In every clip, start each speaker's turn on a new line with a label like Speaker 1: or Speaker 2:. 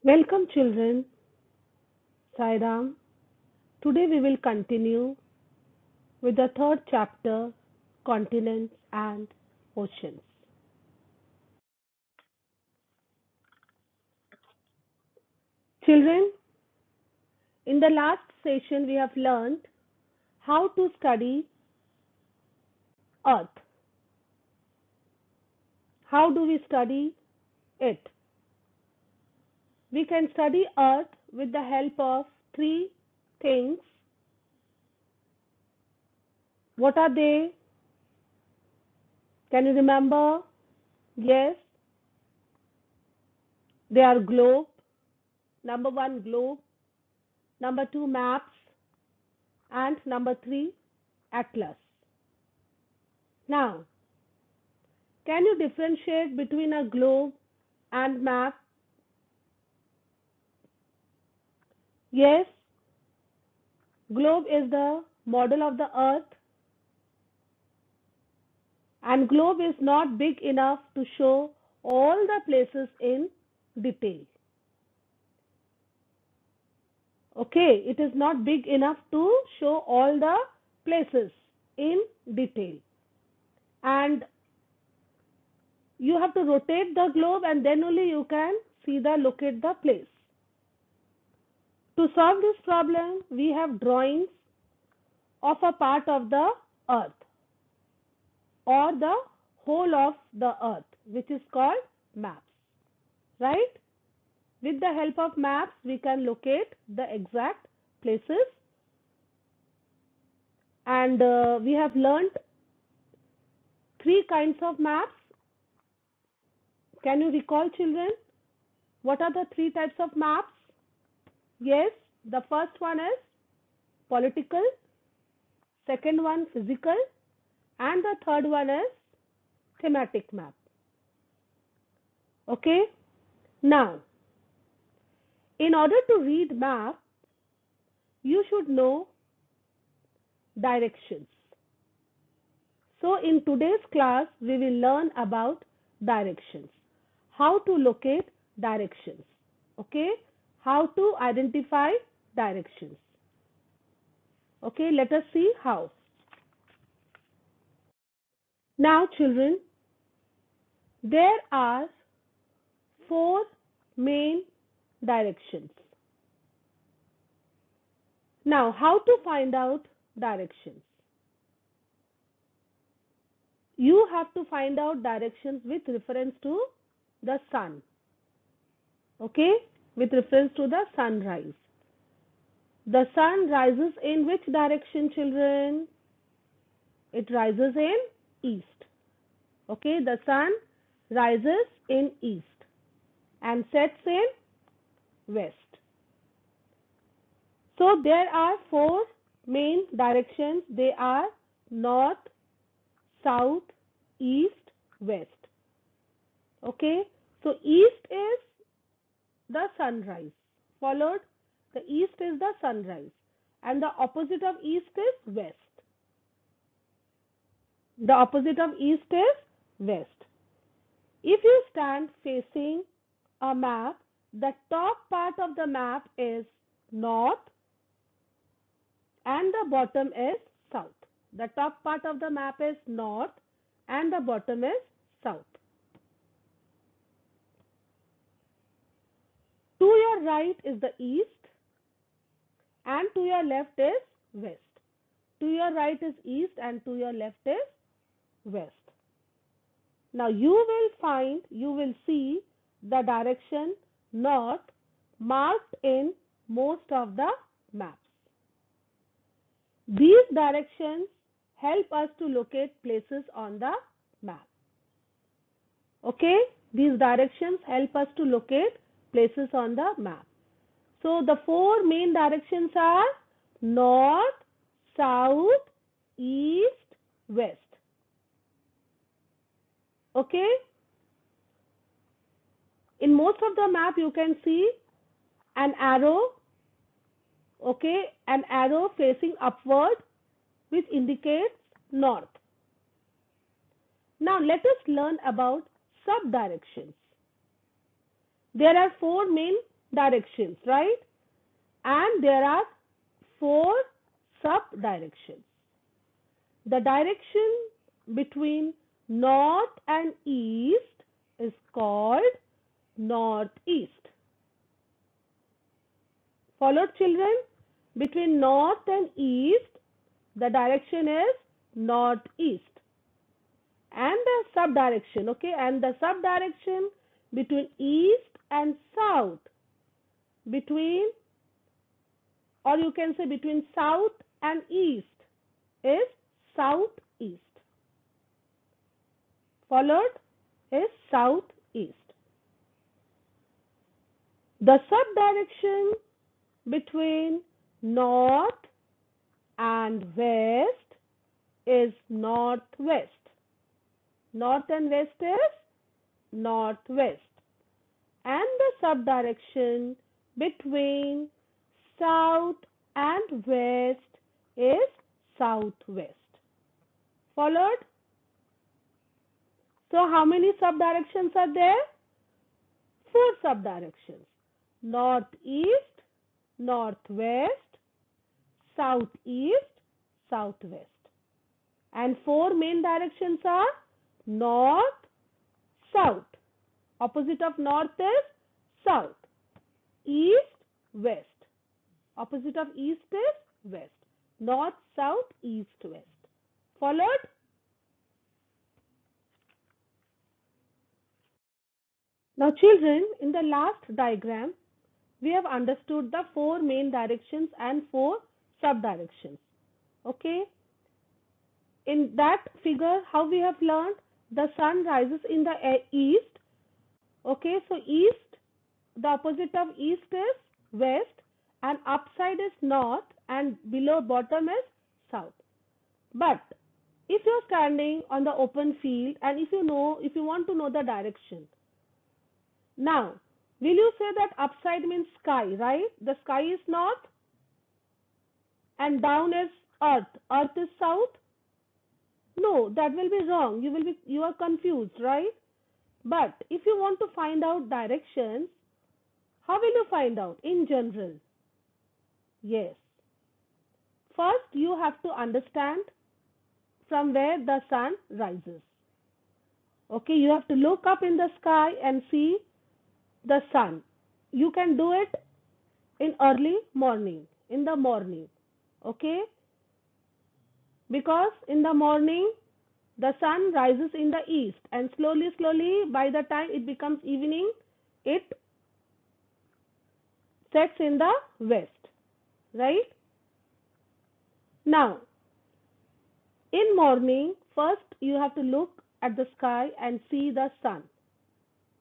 Speaker 1: Welcome children, Sairam. Today we will continue with the third chapter, continents and oceans. Children, in the last session we have learned how to study earth. How do we study it? We can study earth with the help of three things. What are they? Can you remember? Yes, they are globe. Number one, globe. Number two, maps. And number three, atlas. Now, can you differentiate between a globe and map? Yes, globe is the model of the earth, and globe is not big enough to show all the places in detail. Okay, it is not big enough to show all the places in detail. And you have to rotate the globe and then only you can locate the place. To solve this problem, we have drawings of a part of the earth or the whole of the earth, which is called maps, right? With the help of maps, we can locate the exact places. And we have learned three kinds of maps. Can you recall, children? What are the three types of maps? Yes, the first one is political, second one physical, and the third one is thematic map. Okay, now in order to read map, you should know directions. So in today's class, we will learn about directions. How to locate directions. Okay, how to identify directions. Okay, let us see how. Now children, there are four main directions. Now, how to find out directions? You have to find out directions with reference to the sun. Okay, with reference to the sunrise. The sun rises in which direction, children? It rises in east. Okay, the sun rises in east and sets in west. So there are four main directions. They are north, south, east, west. Okay, so east is the sunrise, followed the east is the sunrise, and the opposite of east is west. The opposite of east is west. If you stand facing a map, the top part of the map is north and the bottom is south. The top part of the map is north and the bottom is south. To your right is the east and to your left is west. To your right is east and to your left is west. Now you will see the direction north marked in most of the maps. These directions help us to locate places on the map. Okay, these directions help us to locate places on the map. So the four main directions are north, south, east, west. Okay, in most of the map you can see an arrow. Okay, an arrow facing upward which indicates north. Now let us learn about subdirections. There are four main directions, right? And there are 4 sub-directions. The direction between north and east is called northeast. Followed, children? Between north and east, the direction is northeast. And the sub-direction, okay? And the sub-direction between east and south, between, or you can say between south and east, is southeast. Followed is southeast. The sub-direction between north and west is northwest. North and west is northwest. And the sub-direction between south and west is southwest. Followed? So how many sub-directions are there? 4 sub-directions. Northeast, northwest, southeast, southwest. And 4 main directions are north, south. Opposite of north is south. East, west. Opposite of east is west. North, south, east, west. Followed? Now children, in the last diagram, we have understood the 4 main directions and 4 sub-directions. Okay? In that figure, how we have learned? The sun rises in the east. Okay, so east, the opposite of east is west, and upside is north, and below bottom is south. But if you're standing on the open field and if you want to know the direction, now will you say that upside means sky, right? The sky is north and down is earth. Earth is south? No, that will be wrong. You are confused, right? But if you want to find out directions, how will you find out in general? Yes. First, you have to understand from where the sun rises. Okay, you have to look up in the sky and see the sun. You can do it in early morning, in the morning. Okay? Because in the morning, the sun rises in the east, and slowly, by the time it becomes evening, it sets in the west. Right? Now, in morning, first you have to look at the sky and see the sun.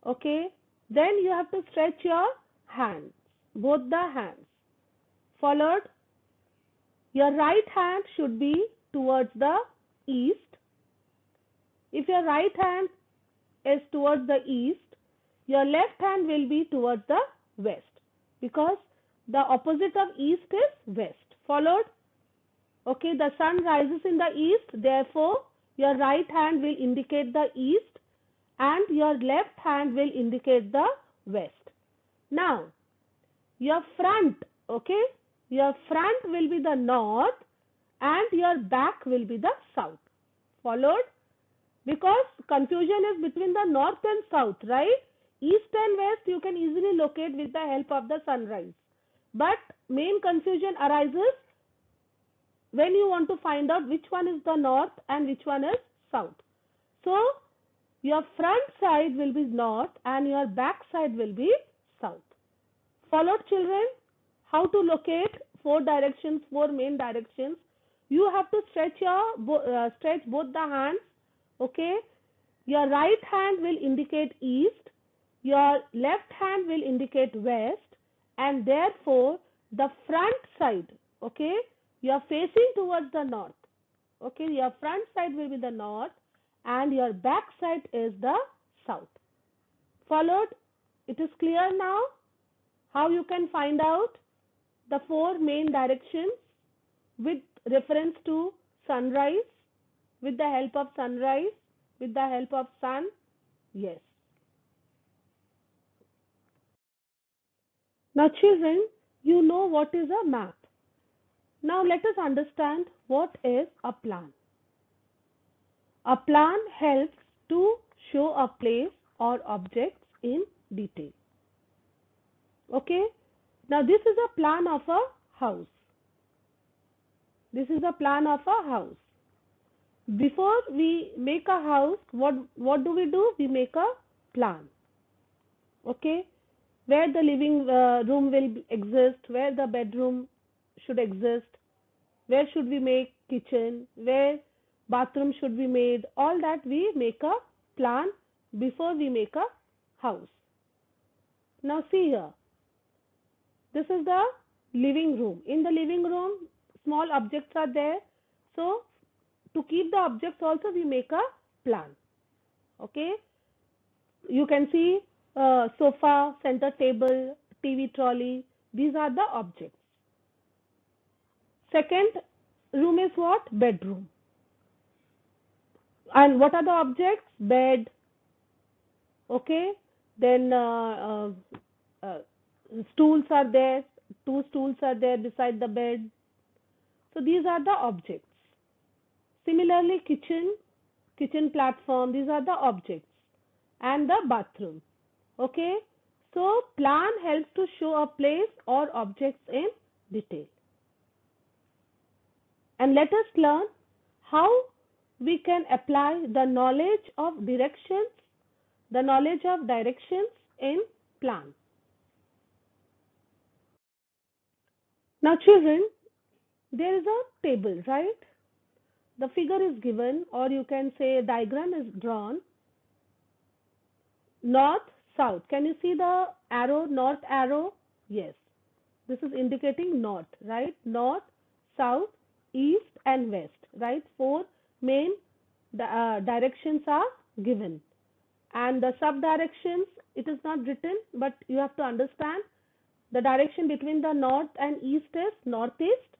Speaker 1: Okay? Then you have to stretch your hands, both the hands. Followed, your right hand should be towards the east. If your right hand is towards the east, your left hand will be towards the west, because the opposite of east is west. Followed? Okay, the sun rises in the east, therefore your right hand will indicate the east and your left hand will indicate the west. Now, your front, okay, your front will be the north and your back will be the south. Followed? Because confusion is between the north and south, right? East and west you can easily locate with the help of the sunrise. But main confusion arises when you want to find out which one is the north and which one is south. So, your front side will be north and your back side will be south. Followed, children? How to locate 4 directions, 4 main directions? You have to stretch both the hands. Okay? Your right hand will indicate east, your left hand will indicate west, and therefore the front side, okay, you are facing towards the north. Okay, your front side will be the north and your back side is the south. Followed? It is clear now how you can find out the 4 main directions with reference to sunrise, with the help of sunrise, with the help of sun? Yes. Now children, you know what is a map. Now let us understand what is a plan. A plan helps to show a place or objects in detail. Okay. Now this is a plan of a house. This is a plan of a house. Before we make a house, what do? We make a plan. Okay. Where the living room will exist, where the bedroom should exist, where should we make kitchen, where bathroom should be made, all that we make a plan before we make a house. Now see here, this is the living room. In the living room, small objects are there. So to keep the objects also we make a plan. Okay, you can see sofa, center table, TV trolley. These are the objects. Second room is what? Bedroom. And what are the objects? Bed. Okay, then uh, stools are there. Two stools are there beside the bed. So these are the objects. Similarly, kitchen platform, these are the objects, and the bathroom. Okay, so plan helps to show a place or objects in detail. And let us learn how we can apply the knowledge of directions in plan. Now children, there is a table, right? The figure is given, or you can say a diagram is drawn. North, south. Can you see the arrow, north arrow? Yes. This is indicating north, right? North, south, east and west, right? Four main directions are given. And the sub directions, it is not written, but you have to understand the direction between the north and east is northeast.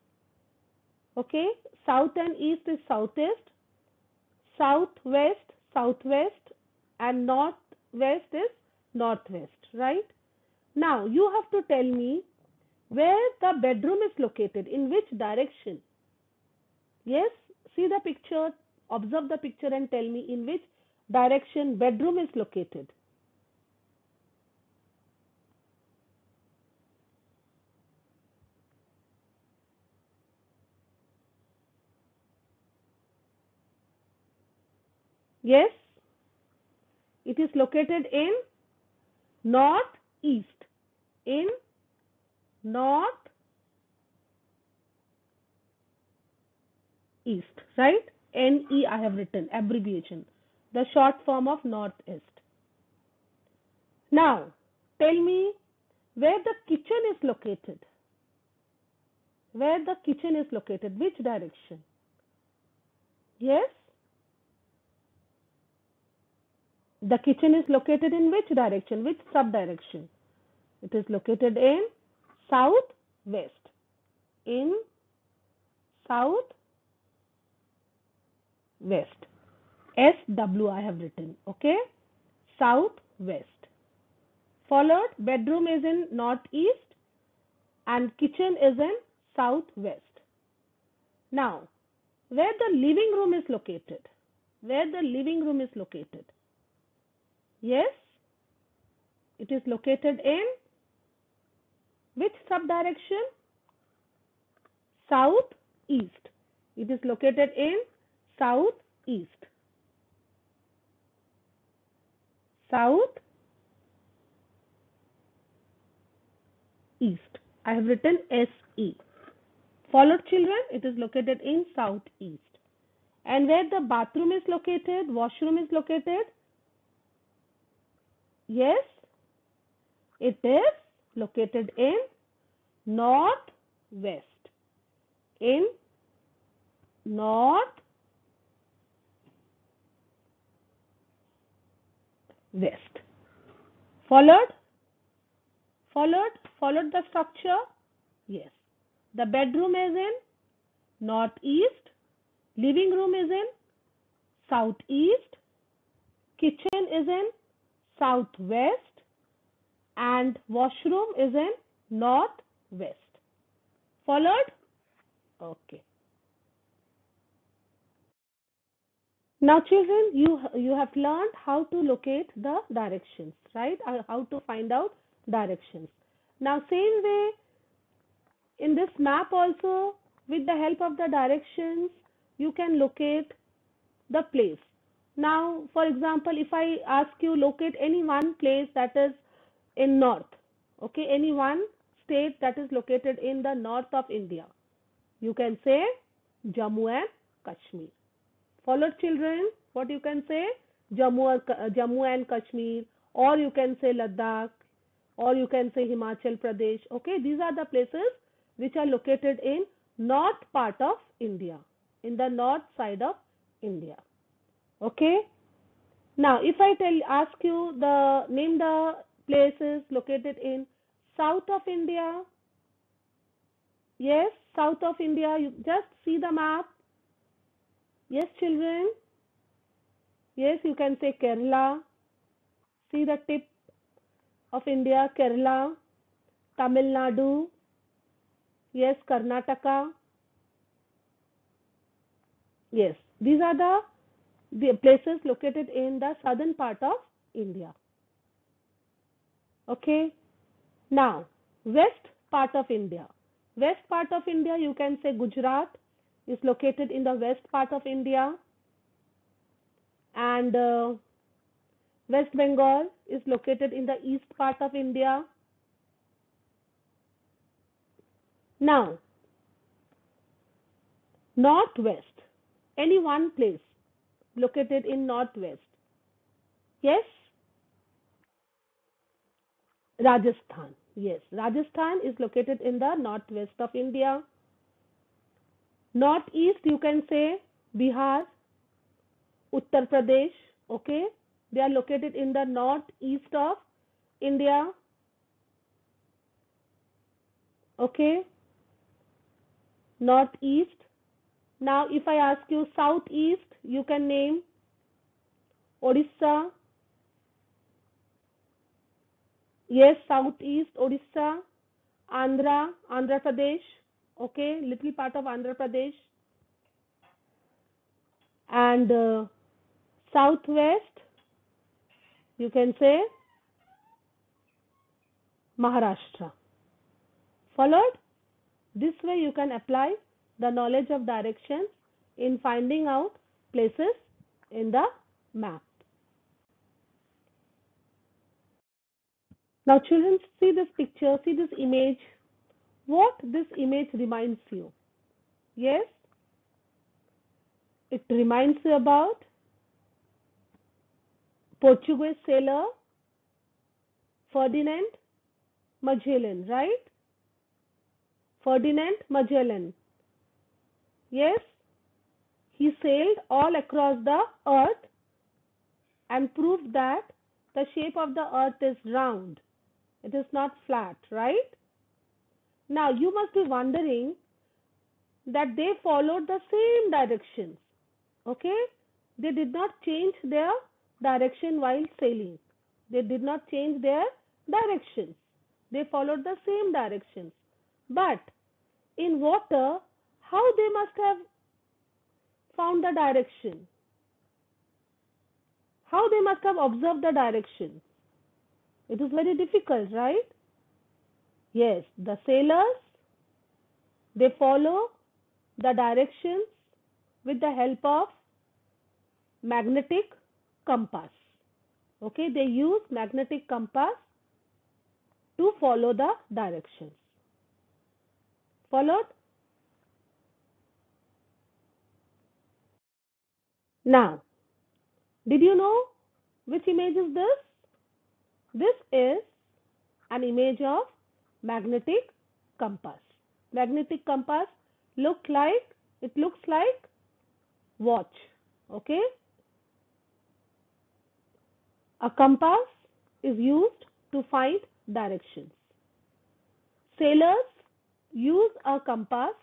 Speaker 1: Okay. South and east is southeast. Southwest, southwest, and northwest is northwest, right? Now you have to tell me where the bedroom is located, in which direction. Yes, see the picture, observe the picture and tell me in which direction bedroom is located. Yes, it is located in northeast. In northeast, right? NE I have written, abbreviation, the short form of northeast. Now, tell me where the kitchen is located. Where the kitchen is located, which direction? Yes, the kitchen is located in which direction, which sub-direction? It is located in southwest. In southwest. SW I have written, okay? Southwest. Followed, bedroom is in northeast and kitchen is in southwest. Now, where the living room is located? Where the living room is located? Yes, it is located in which sub-direction? Southeast. It is located in southeast. Southeast. I have written SE. Followed children, it is located in southeast. And where the bathroom is located, washroom is located? Yes, it is located in northwest. In northwest. Followed the structure? Yes. The bedroom is in northeast, living room is in southeast, kitchen is in southwest, and washroom is in northwest. Followed? Okay. Now children, you have learned how to locate the directions, right? How to find out directions. Now same way in this map also, with the help of the directions, you can locate the place. Now for example, if I ask you locate any one place that is in north, okay, any one state that is located in the north of India, you can say Jammu and Kashmir. Followed children, what you can say? Jammu and Kashmir, or you can say Ladakh, or you can say Himachal Pradesh. Okay, these are the places which are located in north part of India, in the north side of India. Okay. Now, if I ask you the name the places located in south of India, yes, south of India, you just see the map. Yes, children. Yes, you can say Kerala. See the tip of India, Kerala, Tamil Nadu, yes, Karnataka. Yes, these are the places located in the southern part of India. Okay. Now, west part of India. West part of India, you can say Gujarat is located in the west part of India, and West Bengal is located in the east part of India. Now, northwest, any one place located in northwest. Yes, Rajasthan. Yes, Rajasthan is located in the northwest of India. Northeast, you can say Bihar, Uttar Pradesh. Okay, they are located in the northeast of India. Okay, northeast. Now, if I ask you southeast, you can name Odisha. Yes, southeast Odisha, Andhra Pradesh. Okay, little part of Andhra Pradesh, and southwest, you can say Maharashtra. Followed? This way you can apply the knowledge of directions in finding out places in the map. Now children, see this picture, see this image. What this image reminds you? Yes, it reminds you about Portuguese sailor Ferdinand Magellan, right? Ferdinand Magellan. Yes, he sailed all across the earth and proved that the shape of the earth is round. It is not flat, right? Now you must be wondering that they followed the same directions. Okay? They did not change their direction while sailing. They did not change their directions. They followed the same directions. But in water, how they must have found the direction? How they must have observed the direction? It is very difficult, right? Yes, the sailors, they follow the directions with the help of magnetic compass. Okay, they use magnetic compass to follow the directions. Followed? Now, did you know which image is this? This is an image of magnetic compass. Magnetic compass looks like watch. Okay? A compass is used to find directions. Sailors use a compass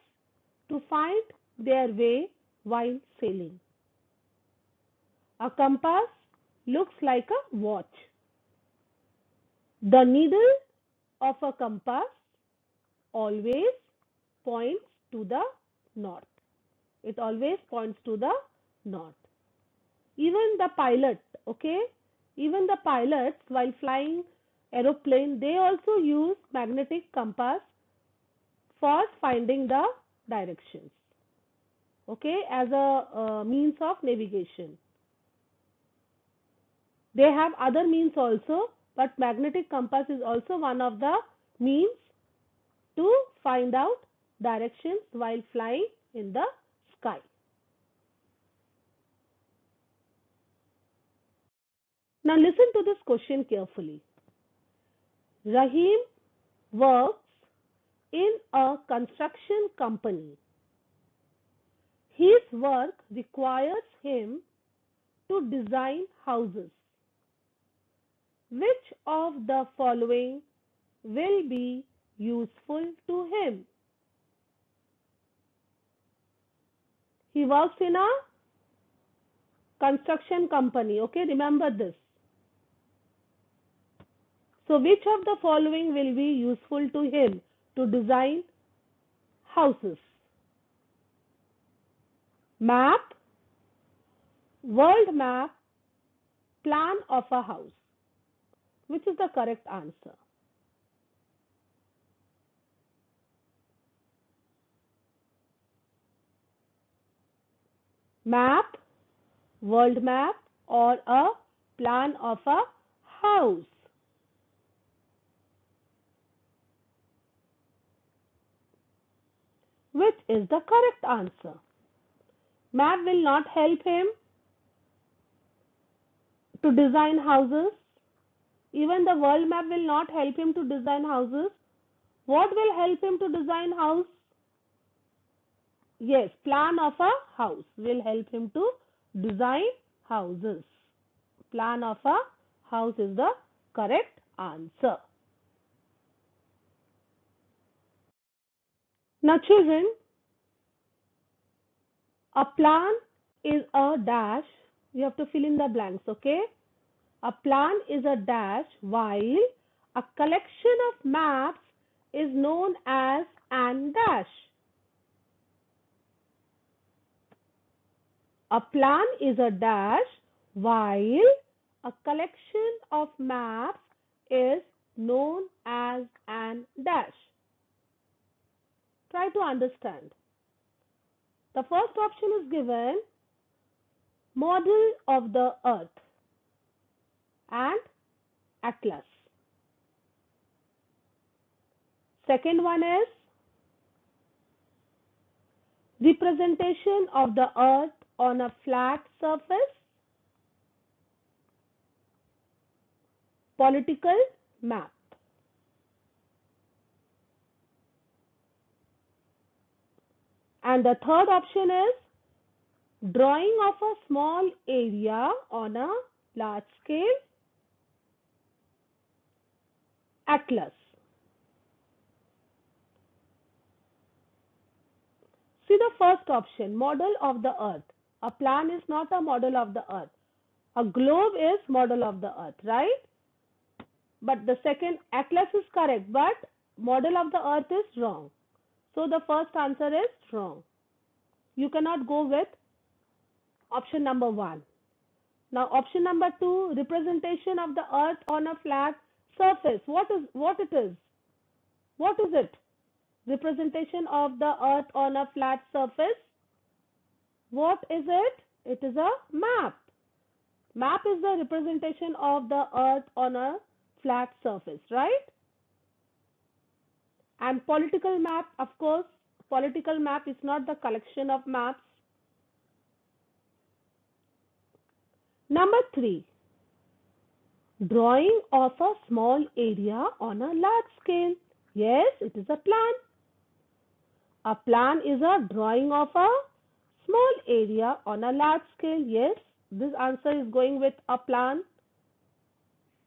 Speaker 1: to find their way while sailing. A compass looks like a watch. The needle of a compass always points to the north. It always points to the north. Even the pilot, okay, even the pilots while flying aeroplane, they also use magnetic compass for finding the directions, okay, as a means of navigation. They have other means also, but magnetic compass is also one of the means to find out directions while flying in the sky. Now listen to this question carefully. Rahim works in a construction company. His work requires him to design houses. Which of the following will be useful to him? He works in a construction company. Okay, remember this. So which of the following will be useful to him to design houses? Map, world map, plan of a house. Which is the correct answer? Map, world map, or a plan of a house? Which is the correct answer? Map will not help him to design houses. Even the world map will not help him to design houses. What will help him to design house? Yes, plan of a house will help him to design houses. Plan of a house is the correct answer. Now children, a plan is a dash. You have to fill in the blanks, okay? A plan is a dash while a collection of maps is known as an dash. A plan is a dash while a collection of maps is known as an dash. Try to understand. The first option is given model of the earth and atlas. Second one is representation of the earth on a flat surface. Political map. And the third option is drawing of a small area on a large scale. Atlas. See the first option, model of the earth. A plan is not a model of the earth. A globe is model of the earth, right? But the second, atlas is correct, but model of the earth is wrong. So the first answer is wrong. You cannot go with option number 1. Now option number 2, representation of the earth on a flat surface. What it is? What is it? Representation of the earth on a flat surface. What is it? It is a map. Map is the representation of the earth on a flat surface, right? And political map, of course, political map is not the collection of maps. Number 3, drawing of a small area on a large scale. Yes, it is a plan. A plan is a drawing of a small area on a large scale. Yes, this answer is going with a plan.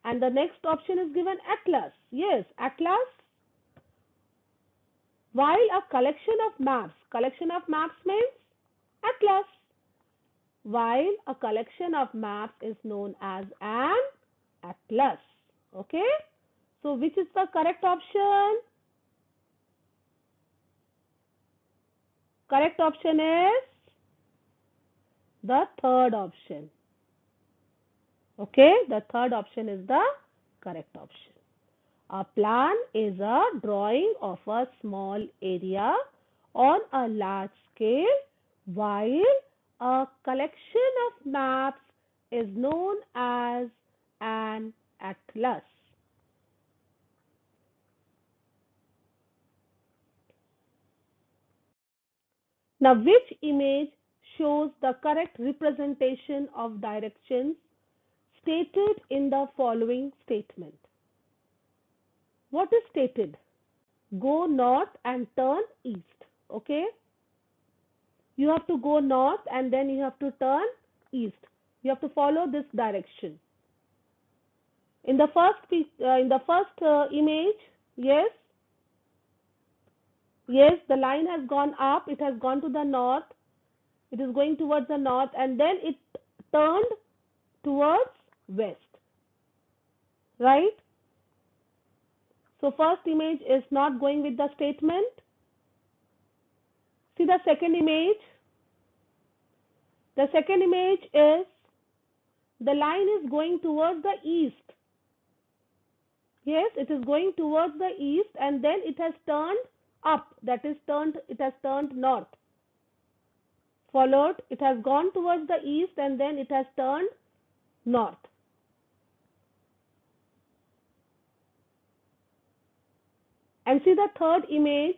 Speaker 1: And the next option is given atlas. Yes, atlas. While a collection of maps means atlas. While a collection of maps is known as an atlas. Okay. So which is the correct option? Correct option is the third option. Okay, the third option is the correct option. A plan is a drawing of a small area on a large scale, while a collection of maps is known as an atlas. Now, which image shows the correct representation of directions stated in the following statement? What is stated? Go north and turn east. Okay, you have to go north and then you have to turn east. You have to follow this direction. In the first image, yes, the line has gone up. It has gone to the north. It is going towards the north, and then it turned towards west. Right? So first image is not going with the statement. See the second image. The second image is the line is going towards the east. Yes, it is going towards the east, and then it has turned up. That is it has turned north. Followed, it has gone towards the east, and then it has turned north. And see the third image.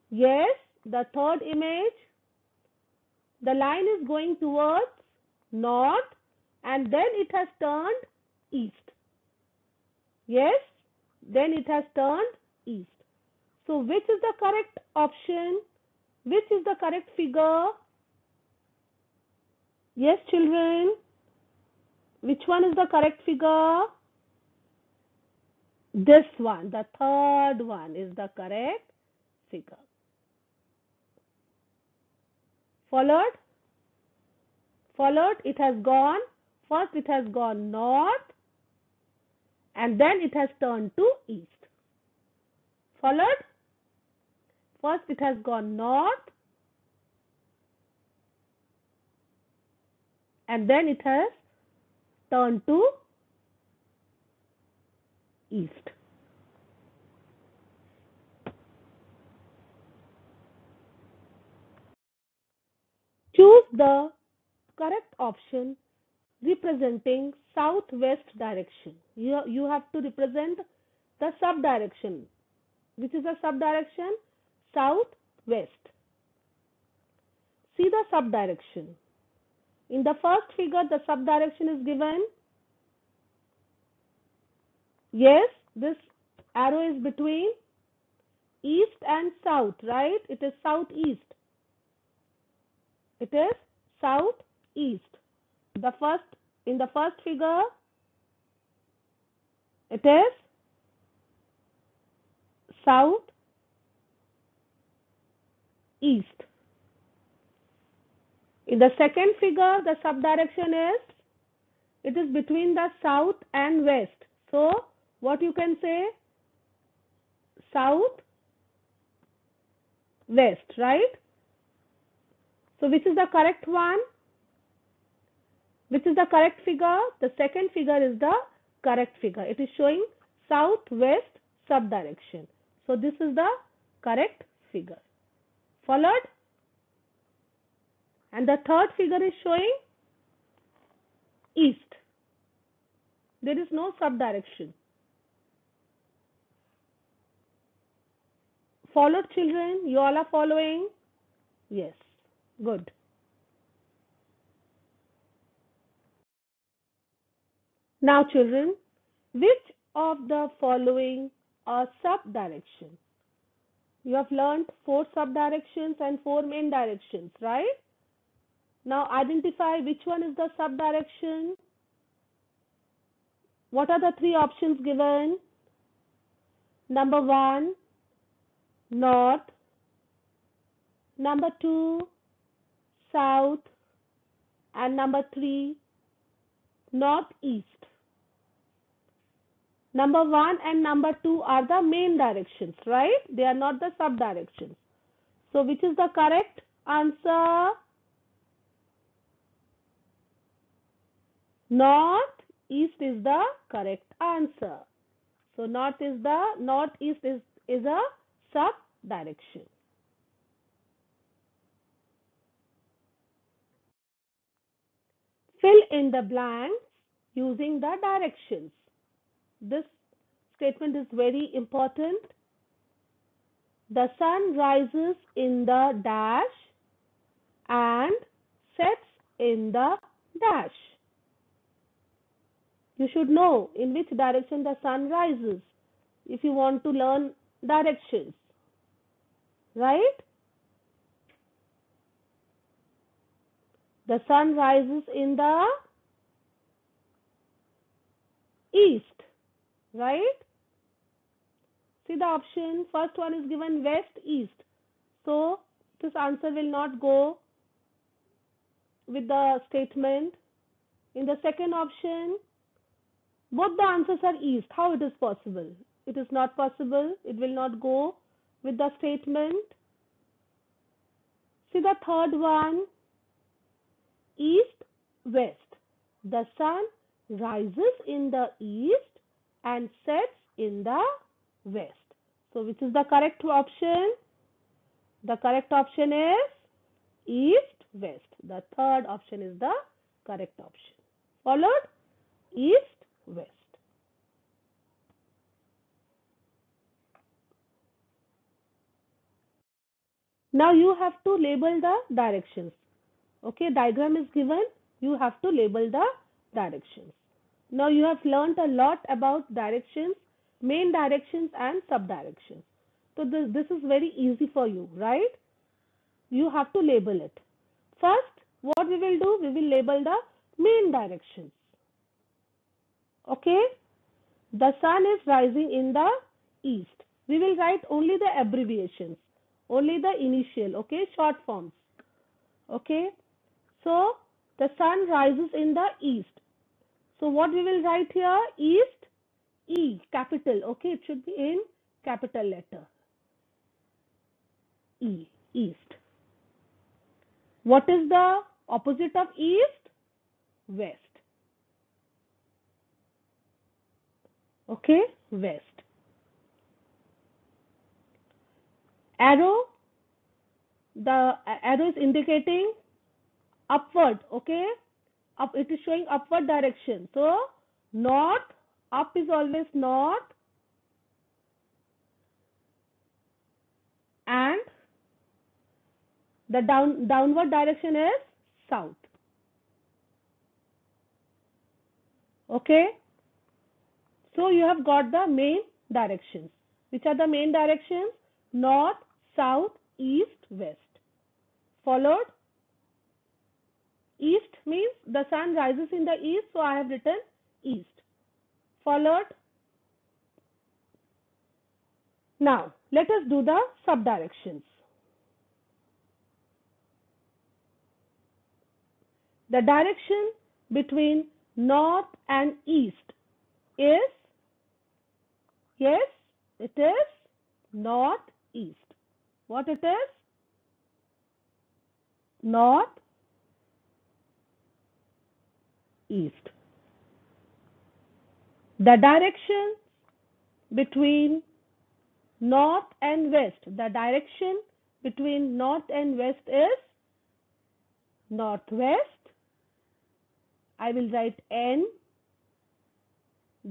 Speaker 1: Yes, the third image. The line is going towards north, and then it has turned east. Yes, then it has turned east. So which is the correct option? Which is the correct figure? Yes, children. Which one is the correct figure? This one, the third one is the correct figure. Followed? Followed, it has gone. First it has gone north, and then it has turned to east. Followed? First it has gone north, and then it has turned to east. Choose the correct option representing southwest direction. You have to represent the subdirection. Which is the subdirection? Southwest. See the subdirection. In the first figure, the subdirection is given. Yes, this arrow is between east and south, right? It is southeast. It is southeast. In the first figure, it is south east. In the second figure, the subdirection is, it is between the south and west. So what you can say? South west, right? So which is the correct one? Which is the correct figure? The second figure is the correct figure. It is showing southwest subdirection. So this is the correct figure. Followed? And the third figure is showing east. There is no subdirection. Followed, children? You all are following? Yes. Good. Now, children, which of the following are subdirections? You have learned 4 subdirections and 4 main directions, right? Now, identify which one is the subdirection. What are the 3 options given? Number 1, north. Number 2, south. And number 3, northeast. Number 1 and number 2 are the main directions, right? They are not the subdirections. So which is the correct answer? North east is the correct answer. So northeast is a sub direction. Fill in the blanks using the directions. This statement is very important. The sun rises in the dash and sets in the dash. You should know in which direction the sun rises if you want to learn directions, right? The sun rises in the east, right? See the option, first one is given west, east. So this answer will not go with the statement. In the second option, both the answers are east. How it is possible? It is not possible. It will not go with the statement. See the third one, east, west. The sun rises in the east and sets in the west. So which is the correct option? The correct option is east, west. The third option is the correct option. Followed? East, west. Now you have to label the directions. Okay, diagram is given. You have to label the directions. Now you have learnt a lot about directions, main directions and sub-directions. So this is very easy for you, right? You have to label it. First, what we will do, we will label the main directions. Okay, the sun is rising in the east. We will write only the abbreviations, only the initial, okay, short forms. Okay, so the sun rises in the east. So what we will write here? East, E, capital. Okay, it should be in capital letter. E, east. What is the opposite of east? West. Okay, west. Arrow, the arrow is indicating upward. Okay, up, it is showing upward direction. So north, up is always north, and the downward direction is south. Okay, so you have got the main directions. Which are the main directions? North, south, east, west. Followed, east means the sun rises in the east, so I have written east. Followed, now let us do the sub-directions. The direction between north and east is, yes, it is northeast. What it is? North, east. The direction between north and west, the direction between north and west is northwest. I will write N,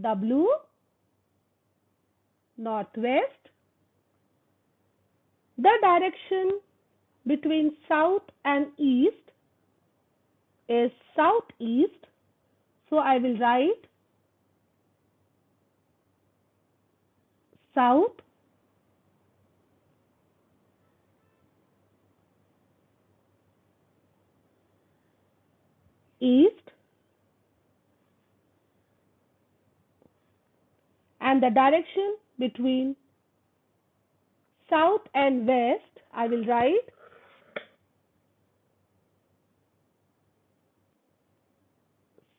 Speaker 1: W, northwest. The direction between south and east is southeast. So I will write south, east, and the direction between south and west, I will write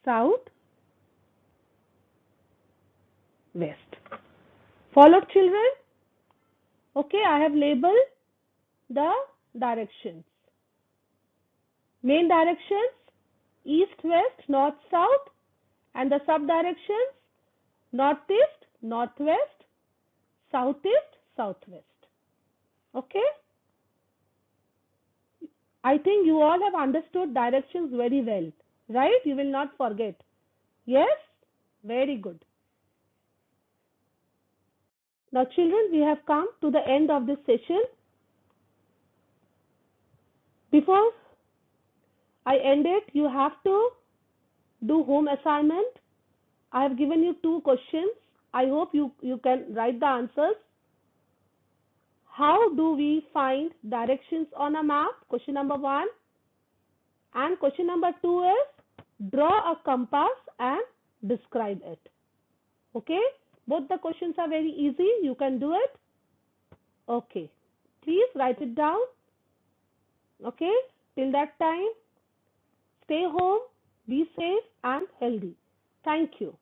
Speaker 1: south, west. Followed, children? Okay, I have labeled the directions. Main directions, east, west, north, south, and the sub-directions, northeast, northwest, southeast, southwest. Okay? I think you all have understood directions very well, right? You will not forget. Yes? Very good. Now children, we have come to the end of this session. Before I end it, you have to do home assignment. I have given you 2 questions. I hope you can write the answers. How do we find directions on a map? Question number 1. And question number 2 is draw a compass and describe it. Okay? Both the questions are very easy. You can do it. Okay. Please write it down. Okay? Till that time, stay home, be safe and healthy. Thank you.